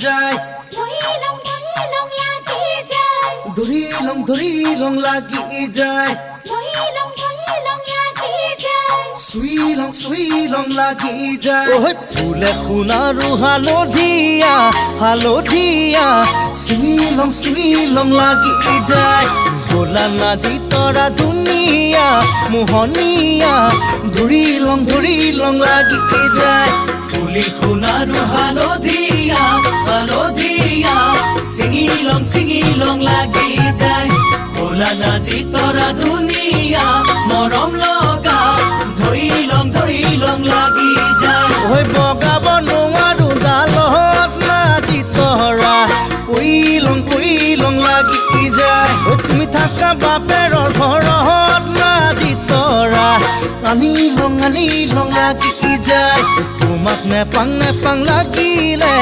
যায় ধৰি লং লাগি যায় সুই লং লাগি যায় ঐ ফুলে সোণাৰু হালধীয়া সুই লং লাগি যায় ভোলা নাজি তৰা ধুনীয়া মোহনীয়া ধৰি লং লাগি যায় ফুলি সোণাৰু হালধীয়া ছিঙি লং লাগি যায় ভোলা নাজি তৰা ধুনীয়া মৰম লগা ধৰি লং লাগি যায় ঐ বগাব নোৱাৰো ডালত নাজি তৰা পৰি লং লাগি যায় ঐ তুমি থাকা বাপেৰৰ ঘৰত নাজি তৰা আনি লং লাগি যায় তোমাক নেপাং লাগিলে